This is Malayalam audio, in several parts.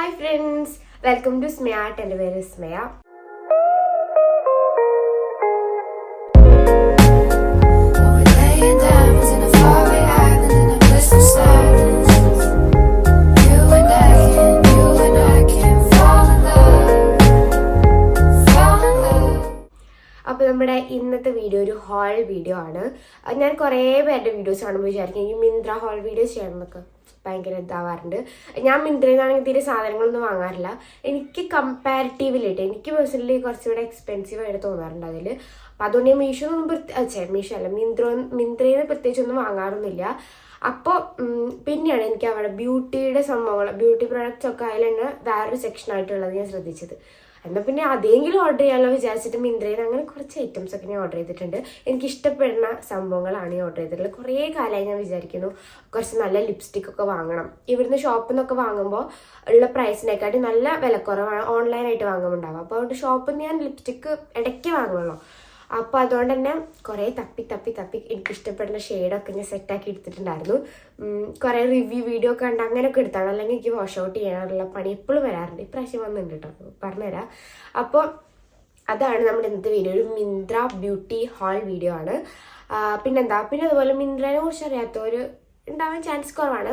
Hi friends, welcome to Smaya Art and where is Smaya. അപ്പോൾ നമ്മുടെ ഇന്നത്തെ വീഡിയോ ഒരു ഹോൾ വീഡിയോ ആണ്. ഞാൻ കുറേ പേരുടെ വീഡിയോസ് കാണുമ്പോൾ വിചാരിക്കും ഈ മിന്ത്ര ഹോൾ വീഡിയോ ചെയ്യണമെന്നൊക്കെ ഭയങ്കര ഇതാവാറുണ്ട്. ഞാൻ മിന്ത്രയിൽ നിന്നാണെങ്കിൽ തീരെ സാധനങ്ങളൊന്നും വാങ്ങാറില്ല. എനിക്ക് കമ്പാരിറ്റീവ്ലിട്ട് എനിക്ക് പേഴ്സണലി കുറച്ചുകൂടെ എക്സ്പെൻസീവ് ആയിട്ട് തോന്നാറുണ്ട് അതിൽ. അപ്പം അതുകൊണ്ട് ഞാൻ മീഷോ ഒന്നും മീഷോ അല്ല മിന്ത്രയിൽ നിന്ന് പ്രത്യേകിച്ചൊന്നും വാങ്ങാറൊന്നുമില്ല. അപ്പോൾ പിന്നെയാണ് എനിക്ക് അവിടെ ബ്യൂട്ടിയുടെ സംഭവങ്ങൾ, ബ്യൂട്ടി പ്രോഡക്റ്റ്സ് ഒക്കെ അതിൽ തന്നെ വേറൊരു സെക്ഷനായിട്ടുള്ളത് ഞാൻ ശ്രദ്ധിച്ചത്. എന്നാൽ പിന്നെ അതെങ്കിലും ഓർഡർ ചെയ്യാമല്ലോ വിചാരിച്ചിട്ട് മിന്ത്രയിൽ അങ്ങനെ കുറച്ച് ഐറ്റംസ് ഒക്കെ ഞാൻ ഓർഡർ ചെയ്തിട്ടുണ്ട്. എനിക്ക് ഇഷ്ടപ്പെടുന്ന സംഭവങ്ങളാണ് ഞാൻ ഓർഡർ ചെയ്തിട്ടുള്ളത്. കുറേ കാലമായി ഞാൻ വിചാരിക്കുന്നു കുറച്ച് നല്ല ലിപ്സ്റ്റിക് ഒക്കെ വാങ്ങണം. ഇവിടുന്ന് ഷോപ്പിൽ നിന്നൊക്കെ വാങ്ങുമ്പോൾ ഉള്ള പ്രൈസിനെക്കാട്ടി നല്ല വിലക്കുറവാണ് ഓൺലൈനായിട്ട് വാങ്ങുമ്പോണ്ടാവുക. അപ്പോൾ അതുകൊണ്ട് ഷോപ്പിൽ നിന്ന് ഞാൻ ലിപ്സ്റ്റിക്ക് ഇടയ്ക്ക് വാങ്ങുള്ളൂ. അപ്പോൾ അതുകൊണ്ട് തന്നെ കുറേ തപ്പി എനിക്ക് ഇഷ്ടപ്പെടുന്ന ഷെയ്ഡൊക്കെ ഞാൻ സെറ്റാക്കി എടുത്തിട്ടുണ്ടായിരുന്നു. കുറേ റിവ്യൂ വീഡിയോ ഒക്കെ ഉണ്ട്, അങ്ങനെയൊക്കെ എടുത്താണ്. അല്ലെങ്കിൽ എനിക്ക് വാഷ് ഔട്ട് ചെയ്യാനുള്ള പണി എപ്പോഴും വരാറുണ്ട്. ഇപ്രാവശ്യം വന്നിട്ടുണ്ട് കേട്ടോ, പറഞ്ഞുതരാം. അപ്പോൾ അതാണ് നമ്മുടെ ഇന്നത്തെ വീഡിയോ, ഒരു മിന്ത്ര ബ്യൂട്ടി ഹാൾ വീഡിയോ ആണ്. പിന്നെ അതുപോലെ മിന്ത്രനെ കുറിച്ച് അറിയാത്തവർ ഉണ്ടാവാൻ ചാൻസ് കുറവാണ്.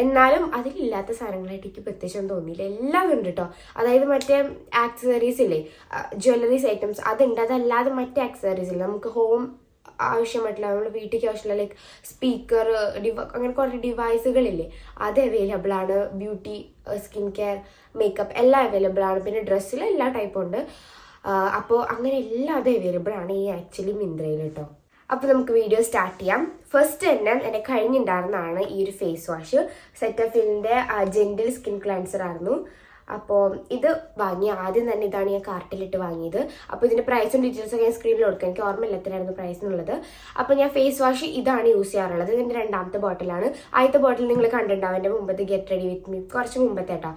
എന്നാലും അതിലില്ലാത്ത സാധനങ്ങളായിട്ട് എനിക്ക് പ്രത്യേകിച്ചൊന്നും തോന്നിയില്ല. എല്ലാം ഉണ്ട് കേട്ടോ. അതായത് മറ്റേ ആക്സസറീസ് ഇല്ലേ, ജ്വല്ലറീസ് ഐറ്റംസ് അതുണ്ട്. അതല്ലാതെ മറ്റേ ആക്സസറീസ് ഇല്ല, നമുക്ക് ഹോം ആവശ്യമായിട്ടുള്ള നമ്മൾ വീട്ടിലേക്ക് ആവശ്യമുള്ള ലൈക്ക് സ്പീക്കർ, അങ്ങനെ കുറേ ഡിവൈസുകളില്ലേ, അത് അവൈലബിൾ ആണ്. ബ്യൂട്ടി, സ്കിൻ കെയർ, മേക്കപ്പ് എല്ലാം അവൈലബിൾ ആണ്. പിന്നെ ഡ്രസ്സിൽ എല്ലാ ടൈപ്പും ഉണ്ട്. അപ്പോൾ അങ്ങനെ എല്ലാം അത് അവൈലബിൾ ആണ് ഈ ആക്ച്വലി മിന്ത്രയിൽ കേട്ടോ. അപ്പോൾ നമുക്ക് വീഡിയോ സ്റ്റാർട്ട് ചെയ്യാം. ഫസ്റ്റ് തന്നെ എന്നെ കഴിഞ്ഞിട്ടുണ്ടായിരുന്നതാണ് ഈ ഒരു ഫേസ് വാഷ്. സെറ്റഫിലിൻ്റെ ജെന്റിൽ സ്കിൻ ക്ലെൻസർ ആയിരുന്നു. അപ്പോൾ ഇത് വാങ്ങി ആദ്യം തന്നെ ഇതാണ് ഞാൻ കാർട്ടിലിട്ട് വാങ്ങിയത്. അപ്പോൾ ഇതിൻ്റെ പ്രൈസും ഡീറ്റെയിൽസൊക്കെ ഞാൻ സ്ക്രീനിൽ കൊടുക്കാം. എനിക്ക് ഓർമ്മയില്ല എത്രയായിരുന്നു പ്രൈസ് എന്നുള്ളത്. അപ്പോൾ ഞാൻ ഫേസ് വാഷ് ഇതാണ് യൂസ് ചെയ്യാറുള്ളത്. ഇതിൻ്റെ രണ്ടാമത്തെ ബോട്ടിലാണ്. ആദ്യത്തെ ബോട്ടിൽ നിങ്ങൾ കണ്ടിട്ടുണ്ടാവും എൻ്റെ മുമ്പത്തെ ഗെറ്റ് റെഡി വിത്ത് മീ, കുറച്ച് മുമ്പത്തെ കേട്ടോ,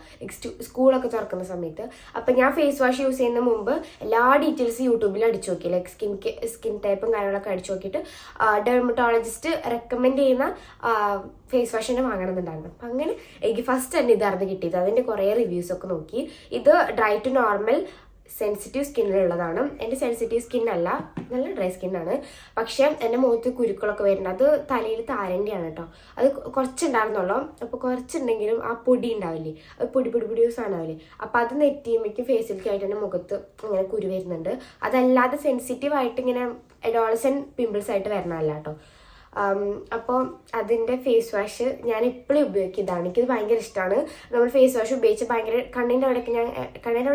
സ്കൂളൊക്കെ തുറക്കുന്ന സമയത്ത്. അപ്പോൾ ഞാൻ ഫേസ് വാഷ് യൂസ് ചെയ്യുന്ന മുമ്പ് എല്ലാ ഡീറ്റെയിൽസ് യൂട്യൂബിൽ അടിച്ചു നോക്കി, ലൈക്ക് സ്കിൻ ടൈപ്പും കാര്യങ്ങളൊക്കെ അടിച്ചു നോക്കിയിട്ട് ഡെർമറ്റോളജിസ്റ്റ് റെക്കമെൻഡ് ചെയ്യുന്ന ഫേസ് വാഷ് തന്നെ വാങ്ങണമെന്നുണ്ടായിരുന്നു. അപ്പം അങ്ങനെ എനിക്ക് ഫസ്റ്റ് തന്നെ ഇതായിരുന്നു കിട്ടിയത്. അതിൻ്റെ കുറേ റിവ്യൂസ് ഒക്കെ നോക്കി. ഇത് ഡ്രൈ ടു നോർമൽ സെൻസിറ്റീവ് സ്കിന്നിലുള്ളതാണ്. എൻ്റെ സെൻസിറ്റീവ് സ്കിന്നല്ല, നല്ല ഡ്രൈ സ്കിന്നാണ്. പക്ഷേ എൻ്റെ മുഖത്ത് കുരുക്കളൊക്കെ വരുന്നുണ്ട്. അത് തലയിൽ താരൻ്റെയാണ് കേട്ടോ. അത് കുറച്ചുണ്ടായിരുന്നുള്ളൂ. അപ്പോൾ കുറച്ചുണ്ടെങ്കിലും ആ പൊടി ഉണ്ടാവില്ലേ, അത് പൊടി സാധനമാവില്ലേ, അപ്പോൾ അത് നെറ്റിയുമ്പോഴേക്കും ഫേസിലേക്കായിട്ട് എൻ്റെ മുഖത്ത് ഇങ്ങനെ കുരു വരുന്നുണ്ട്. അതല്ലാതെ സെൻസിറ്റീവായിട്ട് ഇങ്ങനെ അഡോളസെന്റ് പിമ്പിൾസ് ആയിട്ട് വരണമല്ല കേട്ടോ. അപ്പോൾ അതിൻ്റെ ഫേസ് വാഷ് ഞാൻ എപ്പോഴും ഉപയോഗിക്കുന്നതാണ്. എനിക്കിത് ഭയങ്കര ഇഷ്ടമാണ്. നമ്മൾ ഫേസ് വാഷ് ഉപയോഗിച്ച് ഭയങ്കര കണ്ണിൻ്റെ അവിടെയൊക്കെ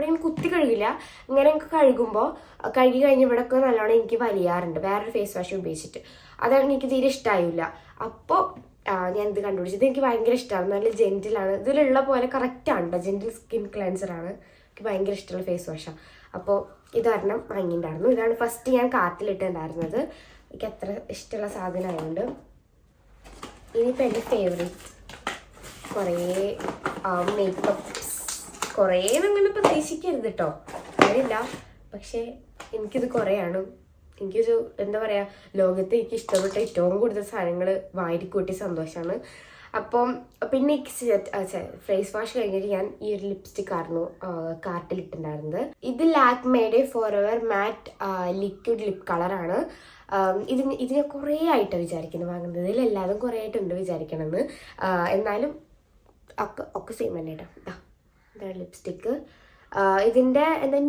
ഞാൻ കുത്തി കഴുകില്ല, ഇങ്ങനെ കഴുകുമ്പോൾ കഴുകി കഴിഞ്ഞ ഇവിടെയൊക്കെ നല്ലോണം എനിക്ക് വലിയാറുണ്ട് വേറൊരു ഫേസ് വാഷ് ഉപയോഗിച്ചിട്ട്. അതാണ് എനിക്ക് തീരെ ഇഷ്ടമായില്ല. അപ്പോൾ ഞാൻ ഇത് കണ്ടുപിടിച്ചത് എനിക്ക് ഭയങ്കര ഇഷ്ടമാണ്. നല്ല ജെൻറ്റിലാണ്, ഇതിലുള്ള പോലെ കറക്റ്റാണ് കേട്ടോ. ജെൻറ്റിൽ സ്കിൻ ക്ലെൻസറാണ്. എനിക്ക് ഭയങ്കര ഇഷ്ടമുള്ള ഫേസ് വാഷാണ്. അപ്പോൾ ഇതൊരെണ്ണം വാങ്ങിയിട്ടുണ്ടായിരുന്നു. ഇതാണ് ഫസ്റ്റ് ഞാൻ കാർട്ടിലിട്ടുണ്ടായിരുന്നത്. എനിക്ക് അത്ര ഇഷ്ടമുള്ള സാധനമായതുകൊണ്ട്. ഇനിയിപ്പോൾ എൻ്റെ ഫേവറേറ്റ് കുറേ മേക്കപ്പ്സ്, കുറേ അങ്ങനെ പ്രതീക്ഷിക്കരുത് കേട്ടോ, അറിയില്ല. പക്ഷേ എനിക്കിത് കുറേയാണ്. എനിക്കൊരു എന്താ പറയുക, ലോകത്ത് എനിക്ക് ഇഷ്ടപ്പെട്ട ഏറ്റവും കൂടുതൽ സാധനങ്ങൾ വാരിക്കൂട്ടി സന്തോഷമാണ്. അപ്പം പിന്നെ ഫേസ് വാഷ് കഴിഞ്ഞിട്ട് ഞാൻ ഈ ഒരു ലിപ്സ്റ്റിക് ആയിരുന്നു കാർട്ടിലിട്ടുണ്ടായിരുന്നത്. ഇത് ലാക്മേയുടെ ഫോറെവർ മാറ്റ് ലിക്വിഡ് ലിപ് കളറാണ്. ഇതിനെ കുറേ ആയിട്ട് വിചാരിക്കുന്നു വാങ്ങുന്നത്. ഇതിലെല്ലാതും കുറേ ആയിട്ടുണ്ട് വിചാരിക്കണമെന്ന്. എന്നാലും ഒക്കെ സെയിം തന്നെ കേട്ടോ. ഇതാണ് ലിപ്സ്റ്റിക്ക്. ഇതിൻ്റെ എന്താ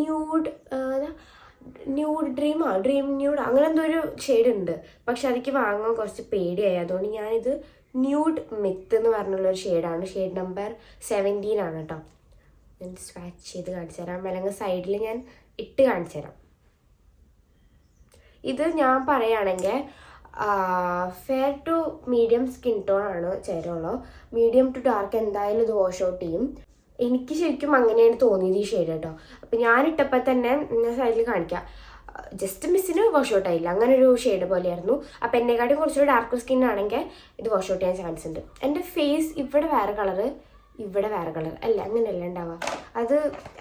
ഡ്രീം ന്യൂഡ് അങ്ങനെ എന്തോ ഒരു ഷെയ്ഡ് ഉണ്ട്. പക്ഷെ അതിക്ക് വാങ്ങാൻ കുറച്ച് പേടിയായി. അതുകൊണ്ട് ഞാനിത് ന്യൂഡ് മിത്ത് എന്ന് പറഞ്ഞുള്ളൊരു ഷെയ്ഡാണ്. ഷെയ്ഡ് നമ്പർ 17 ആണ് കേട്ടോ. ഞാൻ സ്വാച്ച് ചെയ്ത് കാണിച്ചു തരാം. അല്ലെങ്കിൽ സൈഡിൽ ഞാൻ ഇട്ട് കാണിച്ചു തരാം. ഇത് ഞാൻ പറയുകയാണെങ്കിൽ fair to medium skin tone ആണ് ചേരുള്ളൂ. മീഡിയം ടു ഡാർക്ക് എന്തായാലും ഇത് വാഷ് ഔട്ട് ചെയ്യും. എനിക്ക് ശരിക്കും അങ്ങനെയാണ് തോന്നിയത് ഈ ഷെയ്ഡ് കേട്ടോ. അപ്പം ഞാനിട്ടപ്പോൾ തന്നെ ഞാൻ സൈഡിൽ കാണിക്കാം, ജസ്റ്റ് മിസ്സിന് വാഷ് ഔട്ട് ആയില്ല, അങ്ങനെ ഒരു ഷെയ്ഡ് പോലെയായിരുന്നു. അപ്പം എന്നെക്കാട്ടും കുറച്ചൊരു ഡാർക്ക് സ്കിൻ ആണെങ്കിൽ ഇത് വാഷ് ഔട്ട് ചെയ്യാൻ ചാൻസ് ഉണ്ട്. എൻ്റെ ഫേസ് ഇവിടെ വേറെ കളറ്, ഇവിടെ വേറെ കളർ അല്ല, അങ്ങനെയല്ല ഉണ്ടാവുക. അത്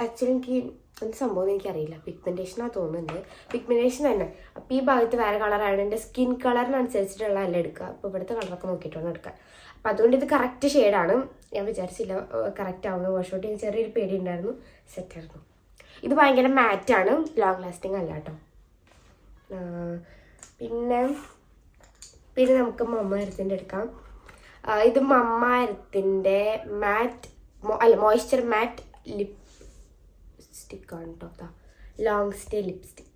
ആക്ച്വലി എനിക്ക് എന്ത് സംഭവം എനിക്കറിയില്ല. പിഗ്മെൻറ്റേഷനാണ് തോന്നുന്നുണ്ട്, പിഗ്മെൻറ്റേഷൻ തന്നെ. അപ്പോൾ ഈ ഭാഗത്ത് വേറെ കളറാണ്. എൻ്റെ സ്കിൻ കളറിനനുസരിച്ചിട്ടുള്ള എല്ലാം എടുക്കുക. അപ്പോൾ ഇവിടുത്തെ കളറൊക്കെ നോക്കിയിട്ട് വേണം എടുക്കാൻ. അപ്പം അതുകൊണ്ട് ഇത് കറക്റ്റ് ഷെയ്ഡാണ്. ഞാൻ വിചാരിച്ചില്ല കറക്റ്റ് ആവുന്ന വാഷ് ഔട്ട് ചെയ്യാൻ ചെറിയൊരു പേടി ഉണ്ടായിരുന്നു. സെറ്റായിരുന്നു. ഇത് ഭയങ്കര മാറ്റാണ്, ലോങ് ലാസ്റ്റിംഗ് അല്ല കേട്ടോ. പിന്നെ നമുക്ക് മമ്മ എർത്തിൻ്റെ എടുക്കാം. ഇത് മമ്മ എർത്തിൻ്റെ മോയ്സ്ചർ മാറ്റ് ലിപ്സ്റ്റിക് ആണ് കേട്ടോ. Long stay lipstick.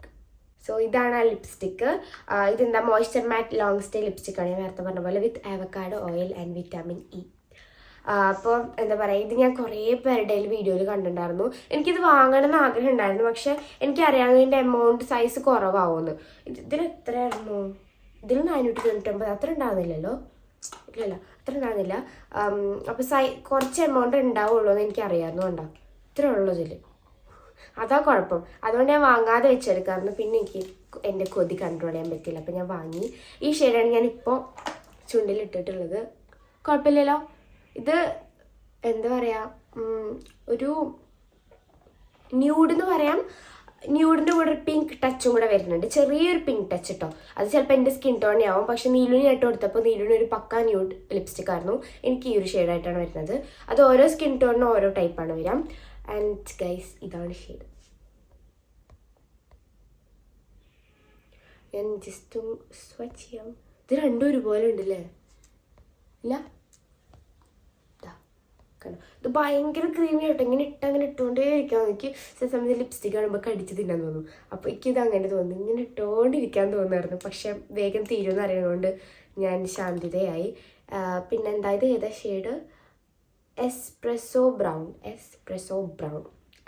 സോ ഇതാണ് ആ ലിപ്സ്റ്റിക്ക്. ഇതെന്താ moisture matte long stay lipstick ആണ്, ഞാൻ നേരത്തെ പറഞ്ഞ പോലെ, with avocado oil and vitamin E. അപ്പോൾ എന്താ പറയുക, ഇത് ഞാൻ കുറേ പേരുടെ വീഡിയോയിൽ കണ്ടിട്ടുണ്ടായിരുന്നു. എനിക്കിത് വാങ്ങണമെന്ന് ആഗ്രഹം ഉണ്ടായിരുന്നു. പക്ഷെ എനിക്കറിയാവുന്ന ഇതിൻ്റെ എമൗണ്ട് സൈസ് കുറവാകുമെന്ന്. ഇതിൽ എത്രയായിരുന്നു? ഇതിൽ 499. അത്ര ഉണ്ടാകുന്നില്ലല്ലോ. ഇല്ലല്ല, അത്ര ഉണ്ടാകുന്നില്ല. അപ്പോൾ കുറച്ച് എമൗണ്ട് ഉണ്ടാവുള്ളൂ എന്ന് എനിക്കറിയാമായിരുന്നു. കണ്ടോ, ഇത്ര ഉള്ളൂ ഇതിൽ. അതാ കുഴപ്പം. അതുകൊണ്ട് ഞാൻ വാങ്ങാതെ വെച്ചെടുക്കാറുണ്ട്. പിന്നെ എനിക്ക് എൻ്റെ കൊതി കൺട്രോൾ ചെയ്യാൻ പറ്റില്ല. അപ്പം ഞാൻ വാങ്ങി. ഈ ഷെയ്ഡാണ് ഞാനിപ്പോൾ ചുണ്ടിലിട്ടിട്ടുള്ളത്. കുഴപ്പമില്ലല്ലോ. ഇത് എന്താ പറയുക, ഒരു ന്യൂഡ് എന്ന് പറയാം. ന്യൂഡിൻ്റെ കൂടെ ഒരു പിങ്ക് ടച്ചും കൂടെ വരുന്നുണ്ട്, ചെറിയൊരു പിങ്ക് ടച്ച് കേട്ടോ. അത് ചിലപ്പോൾ എൻ്റെ സ്കിൻ ടോണേ ആവും. പക്ഷേ നീലുവിന് ഇട്ട് കൊടുത്തപ്പോൾ നീലുവിന് ഒരു പക്ക ന്യൂഡ് ലിപ്സ്റ്റിക് ആയിരുന്നു. എനിക്ക് ഈ ഒരു ഷെയ്ഡായിട്ടാണ് വരുന്നത്. അത് ഓരോ സ്കിൻ ടോണിനും ഓരോ ടൈപ്പാണ് വരാം. ആൻഡ് ഗൈസ്, ഇതാണ് ഷെയ്ഡ്. ഞാൻ ജസ്റ്റ് സ്വച്ച് ചെയ്യാം. ഇത് രണ്ടും ഒരുപോലെ ഉണ്ടല്ലേ? ഇല്ല, ഇത് ഭയങ്കര ക്രീമി ആയിട്ട് ഇങ്ങനെ ഇട്ടുകൊണ്ടേ ഇരിക്കാൻ. എനിക്ക് ചില സമയത്ത് ലിപ്സ്റ്റിക് കാണുമ്പോൾ കടിച്ച് തിന്നാൻ തോന്നും. അപ്പോൾ എനിക്കിത് അങ്ങനെ തോന്നി, ഇങ്ങനെ ഇട്ടുകൊണ്ടിരിക്കാൻ തോന്നുമായിരുന്നു. പക്ഷെ വേഗം തീരുമെന്ന് അറിയുന്നതുകൊണ്ട് ഞാൻ ശാന്തിതയായി. പിന്നെന്താ, ഇത് ഏതാ ഷെയ്ഡ്? എസ്പ്രെസോ ബ്രൗൺ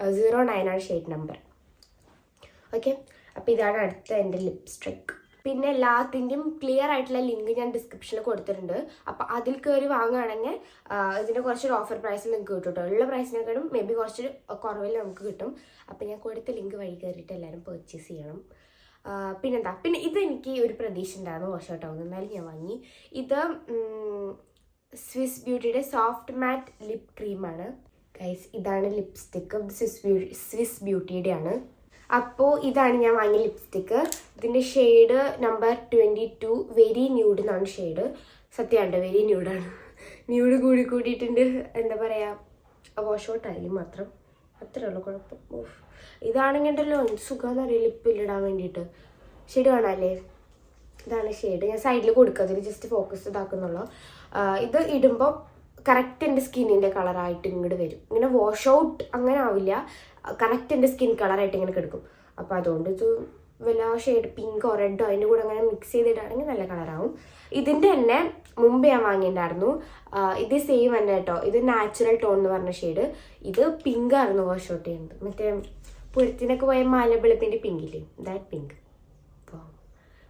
09 ആണ് ഷെയ്ഡ് നമ്പർ. ഓക്കെ, അപ്പോൾ ഇതാണ് അടുത്ത എൻ്റെ ലിപ്സ്റ്റിക്. പിന്നെ എല്ലാത്തിൻ്റെയും ക്ലിയർ ആയിട്ടുള്ള ലിങ്ക് ഞാൻ ഡിസ്ക്രിപ്ഷനിൽ കൊടുത്തിട്ടുണ്ട്. അപ്പോൾ അതിൽ കയറി വാങ്ങുകയാണെങ്കിൽ ഇതിൻ്റെ കുറച്ചൊരു ഓഫർ പ്രൈസിൽ നിങ്ങൾക്ക് കിട്ടും കേട്ടോ. ഉള്ള പ്രൈസിനെക്കാളും മേ ബി കുറച്ചൊരു കുറവിൽ നമുക്ക് കിട്ടും. അപ്പോൾ ഞാൻ കൊടുത്ത ലിങ്ക് വഴി കയറിയിട്ട് എല്ലാവരും പർച്ചേസ് ചെയ്യണം. പിന്നെന്താ, പിന്നെ ഇത് എനിക്ക് ഒരു പ്രതീക്ഷ ഉണ്ടായിരുന്നു വാഷ് ഔട്ട് ആവുന്നത്, എന്നാലും ഞാൻ വാങ്ങി. ഇത് സ്വിസ് ബ്യൂട്ടിയുടെ സോഫ്റ്റ് മാറ്റ് ലിപ് ക്രീമാണ് ഗൈസ്. ഇതാണ് ലിപ്സ്റ്റിക്ക്. സ്വിസ് ബ്യൂട്ടിയുടെ ആണ്. അപ്പോൾ ഇതാണ് ഞാൻ വാങ്ങിയ ലിപ്സ്റ്റിക്ക്. ഇതിൻ്റെ ഷെയ്ഡ് നമ്പർ 22 വെരി ന്യൂഡ് എന്നാണ് ഷെയ്ഡ്. സത്യമായിട്ട് വെരി ന്യൂഡാണ്. ന്യൂഡ് കൂടിയിട്ടുണ്ട്. എന്താ പറയുക, വാഷ് ഔട്ട് ആയാലും മാത്രം അത്രേ ഉള്ളൂ കുഴപ്പം. ഇതാണെങ്കിൽ ഉണ്ടല്ലോ സുഖമെന്ന് അറിയാം ലിപ്പിലിടാൻ വേണ്ടിയിട്ട്. ഷെയ്ഡ് കാണാമല്ലേ? ഇതാണ് ഷെയ്ഡ്. ഞാൻ സൈഡിൽ കൊടുക്കുക, അതിൽ ജസ്റ്റ് ഫോക്കസ് ഇതാക്കുന്നുള്ളൂ. ഇത് ഇടുമ്പോൾ കറക്റ്റ് എൻ്റെ സ്കിന്നിൻ്റെ കളറായിട്ട് ഇങ്ങോട്ട് വരും. ഇങ്ങനെ വാഷ് ഔട്ട് അങ്ങനെ ആവില്ല, കറക്റ്റ് എൻ്റെ സ്കിൻ കളറായിട്ട് ഇങ്ങനെ കിടക്കും. അപ്പോൾ അതുകൊണ്ട് ഇത് വല്ല ഷെയ്ഡ് പിങ്കോ റെഡോ അതിൻ്റെ കൂടെ അങ്ങനെ മിക്സ് ചെയ്തിട്ടാണെങ്കിൽ നല്ല കളറാവും. ഇതിൻ്റെ തന്നെ മുമ്പ് ഞാൻ വാങ്ങിയിട്ടുണ്ടായിരുന്നു. ഇത് സെയിം തന്നെ കേട്ടോ. ഇത് നാച്ചുറൽ ടോൺ എന്ന് പറഞ്ഞ ഷെയ്ഡ്. ഇത് പിങ്കായിരുന്നു വാഷ് ഔട്ട് ചെയ്യുന്നത്. മറ്റേ പുരത്തിനൊക്കെ പോയ മാലബെളുപ്പിൻ്റെ പിങ്കില്ലേ, ദാറ്റ് പിങ്ക്. അപ്പോൾ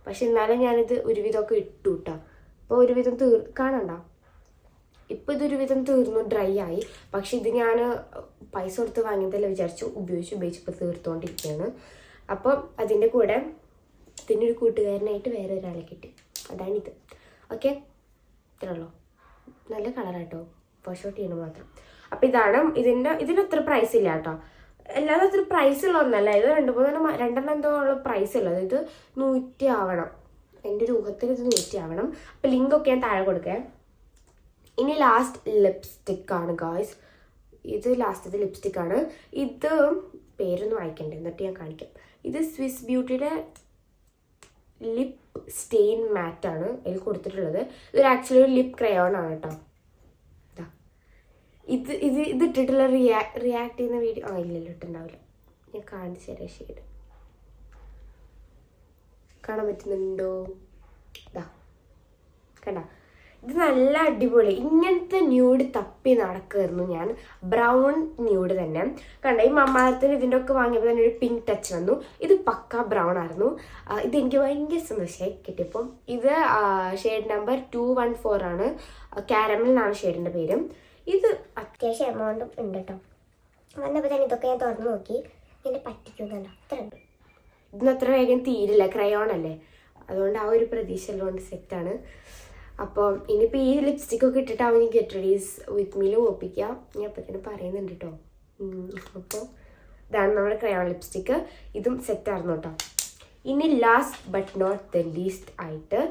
പക്ഷെ എന്നാലും ഞാനിത് ഒരുവിധമൊക്കെ ഇട്ടു കേട്ടോ. അപ്പോൾ ഒരുവിധം കാണണ്ട. ഇപ്പോൾ ഇതൊരുവിധം തീർന്നു, ഡ്രൈ ആയി. പക്ഷെ ഇത് ഞാൻ പൈസ കൊടുത്ത് വാങ്ങിയതല്ല വിചാരിച്ചു ഉപയോഗിച്ച് ഇപ്പോൾ തീർത്തുകൊണ്ടിരിക്കുകയാണ്. അപ്പോൾ അതിൻ്റെ കൂടെ ഇതിനൊരു കൂട്ടുകാരനായിട്ട് വേറെ ഒരാളെ കിട്ടി. അതാണിത്. ഓക്കെ, ഇത്രേ ഉള്ളൂ. നല്ല കളറാട്ടോ, വാഷ് ഔട്ട് ചെയ്യണം മാത്രം. അപ്പോൾ ഇതാണ് ഇതിനത്ര പ്രൈസ് ഇല്ല കേട്ടോ. അല്ലാതെ അത്ര പ്രൈസ് ഉള്ള ഒന്നല്ല. ഇത് 2-3 എന്തോ ഉള്ള പ്രൈസ് ഉള്ളത്. ഇത് 100 ആവണം. എൻ്റെ ഒരു ഊഹത്തിൽ ഇത് 100 ആവണം. അപ്പോൾ ലിങ്കൊക്കെ ഞാൻ താഴെ കൊടുക്കാം. ഇനി ലാസ്റ്റ് ലിപ്സ്റ്റിക് ആണ് ഗായ്സ്. ഇത് ലാസ്റ്റത്തെ ലിപ്സ്റ്റിക് ആണ്. ഇത് പേരൊന്നും വായിക്കണ്ടേ, എന്നിട്ട് ഞാൻ കാണിക്കാം. ഇത് സ്വിസ് ബ്യൂട്ടിയുടെ ലിപ് സ്റ്റെയിൻ മാറ്റാണ് ഇതിൽ കൊടുത്തിട്ടുള്ളത്. ഇതൊരു ആക്ച്വലി ഒരു ലിപ് ക്രയോൺ ആണ് കേട്ടോ. ഇത് ഇട്ടിട്ടുള്ള റിയാക്ട് ചെയ്യുന്ന വീഡിയോ ഇല്ലല്ലോ, ഇട്ടുണ്ടാവില്ല. ഞാൻ കാണിച്ചു തരാം. ഷെയ്ഡ് കാണാൻ പറ്റുന്നുണ്ടോ? കണ്ട, ഇത് നല്ല അടിപൊളി. ഇങ്ങനത്തെ ന്യൂഡ് തപ്പി നടക്കുമായിരുന്നു ഞാൻ. ബ്രൗൺ ന്യൂഡ് തന്നെ കണ്ട. ഈ മമ്മാരത്തിന് ഇതിൻ്റെ ഒക്കെ വാങ്ങിയപ്പോൾ തന്നെ ഒരു പിങ്ക് ടച്ച് വന്നു. ഇത് പക്ക ബ്രൗൺ ആയിരുന്നു. ഇതെനിക്ക് ഭയങ്കര സന്തോഷമായി കിട്ടിയപ്പോൾ. ഇത് ഷെയ്ഡ് നമ്പർ 214 ആണ്. കാരമൽ എന്നാണ് ഷെയ്ഡിൻ്റെ പേര്. ഇത് അത്യാവശ്യം എമൗണ്ടും ഉണ്ട് കേട്ടോ. വന്നപ്പോൾ തന്നെ ഇതൊക്കെ ഞാൻ തുറന്ന് നോക്കി. എന്നെ പറ്റിക്കുന്നുണ്ടോ? അത്ര ഉണ്ട്. ഇതിനത്ര വേഗം തീരില്ല, ക്രയോൺ അല്ലേ. അതുകൊണ്ട് ആ ഒരു പ്രതീക്ഷ ഉള്ളതുകൊണ്ട് സെറ്റാണ്. അപ്പോൾ ഇനിയിപ്പോൾ ഈ ലിപ്സ്റ്റിക്കൊക്കെ ഇട്ടിട്ടാവും ഈ ഗെറ്റ് റെഡീസ് വിത്ത് മീൽ ഒപ്പിക്കുക. ഞാൻ അപ്പോൾ തന്നെ പറയുന്നുണ്ട് കേട്ടോ. അപ്പോൾ ഇതാണ് നമ്മുടെ ക്രയോൺ ലിപ്സ്റ്റിക്ക്. ഇതും സെറ്റായിരുന്നു കേട്ടോ. ഇനി last but not the least ആയിട്ട്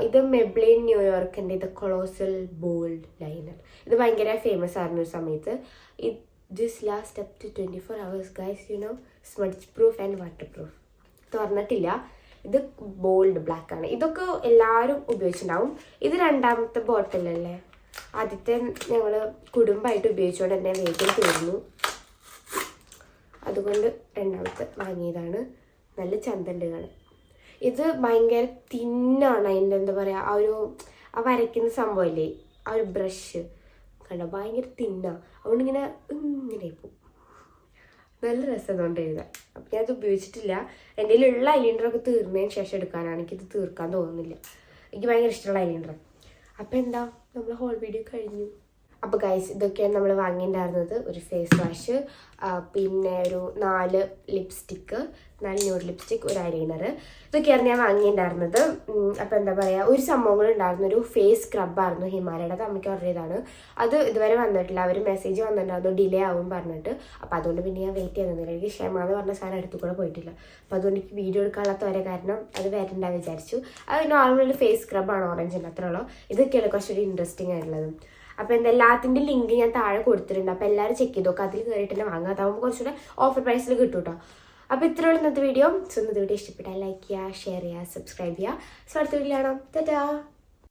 ഇത് മെബ്ലിൻ ന്യൂയോർക്കിൻ്റെ ഇത് കൊളോസൽ ബോൾഡ് ലൈനർ. ഇത് ഭയങ്കര ഫേമസ് ആയിരുന്നു ഒരു സമയത്ത്. This last up to 24 hours guys, you know, smudge proof and waterproof. തുറന്നിട്ടില്ല. ഇത് ബോൾഡ് ബ്ലാക്ക് ആണ്. ഇതൊക്കെ എല്ലാവരും ഉപയോഗിച്ചിട്ടുണ്ടാവും. ഇത് രണ്ടാമത്തെ ബോട്ടിലല്ലേ, ആദ്യത്തെ ഞങ്ങൾ കുടുംബമായിട്ട് ഉപയോഗിച്ചുകൊണ്ട് തന്നെ വേഗം തീർന്നു. അതുകൊണ്ട് രണ്ടാമത്തെ വാങ്ങിയതാണ്. നല്ല ചന്തണ്ട് കാണാൻ. ഇത് ഭയങ്കര തിന്നാണ്. അതിൻ്റെ എന്താ പറയുക, ആ വരയ്ക്കുന്ന സംഭവമല്ലേ, ആ ഒരു ബ്രഷ് കണ്ടോ, ഭയങ്കര തിന്നാണ്. അതുകൊണ്ട് ഇങ്ങനെ പോകും. നല്ല രസം അതുകൊണ്ട് എഴുതാൻ. അപ്പം ഞാനത് ഉപയോഗിച്ചിട്ടില്ല. എൻ്റെ കയ്യിലുള്ള ഐലൈനറൊക്കെ തീർന്നതിന് ശേഷം എടുക്കാനാണ്. എനിക്കിത് തീർക്കാൻ തോന്നുന്നില്ല. എനിക്ക് ഭയങ്കര ഇഷ്ടമുള്ള ഐലൈനർ. അപ്പം എന്താ, നമ്മൾ ഹോൾ വീഡിയോ കഴിഞ്ഞു. അപ്പോൾ ഗൈസ്, ഇതൊക്കെയാണ് നമ്മൾ വാങ്ങിയിട്ടുണ്ടായിരുന്നത്. ഒരു ഫേസ് വാഷ്, പിന്നെ ഒരു 4 ലിപ്സ്റ്റിക്ക്, 4 ന്യൂഡ് ലിപ്സ്റ്റിക്, ഒരു ഐലൈനർ. ഇതൊക്കെയാണ് ഞാൻ വാങ്ങിയിട്ടുണ്ടായിരുന്നത്. അപ്പോൾ എന്താ പറയുക, ഒരു സംഭവങ്ങൾ ഉണ്ടായിരുന്നു. ഒരു ഫേസ് സ്ക്രബായിരുന്നു ഹിമാലയുടെ. അത് അമ്മയ്ക്ക് ഓർഡർ ചെയ്തതാണ്. അത് ഇതുവരെ വന്നിട്ടില്ല. അവർ മെസ്സേജ് വന്നിട്ടുണ്ടായിരുന്നു ഡിലേ ആവും പറഞ്ഞിട്ട്. അപ്പോൾ അതുകൊണ്ട് പിന്നെ ഞാൻ വെയിറ്റ് ചെയ്യുന്നില്ല. എനിക്ക് ക്ഷമ എന്ന് പറഞ്ഞ സാധനം അടുത്തു കൂടെ പോയിട്ടില്ല. അപ്പോൾ അതുകൊണ്ട് എനിക്ക് വീഡിയോ എടുക്കാനുള്ള തോര കാരണം അത് വരണ്ട വിചാരിച്ചു. അത് നോർമൽ ഫേസ് സ്ക്രബാണ്, ഓറഞ്ചിൻ്റെ അത്ര ഉള്ളൂ. ഇതൊക്കെയാണ് കുറച്ചുകൂടി ഇൻട്രസ്റ്റിംഗ് ആയിട്ടുള്ളത്. അപ്പോൾ എല്ലാത്തിൻ്റെ ലിങ്ക് ഞാൻ താഴെ കൊടുത്തിട്ടുണ്ട്. അപ്പോൾ എല്ലാവരും ചെക്ക് ചെയ്ത് നോക്കുക. അതിൽ കയറിയിട്ട് തന്നെ വാങ്ങുക. അതാകുമ്പോൾ കുറച്ചുകൂടെ ഓഫർ പ്രൈസിൽ കിട്ടും കേട്ടോ. അപ്പോൾ ഇത്രയുള്ള ഇന്നത്തെ വീഡിയോ. സോ ഇന്നത്തെ വീഡിയോ ഇഷ്ടപ്പെട്ടാൽ ലൈക്ക് ചെയ്യുക, ഷെയർ ചെയ്യുക, സബ്സ്ക്രൈബ് ചെയ്യുക. സോ അടുത്ത വീഡിയോ കാണാം. ടാറ്റാ.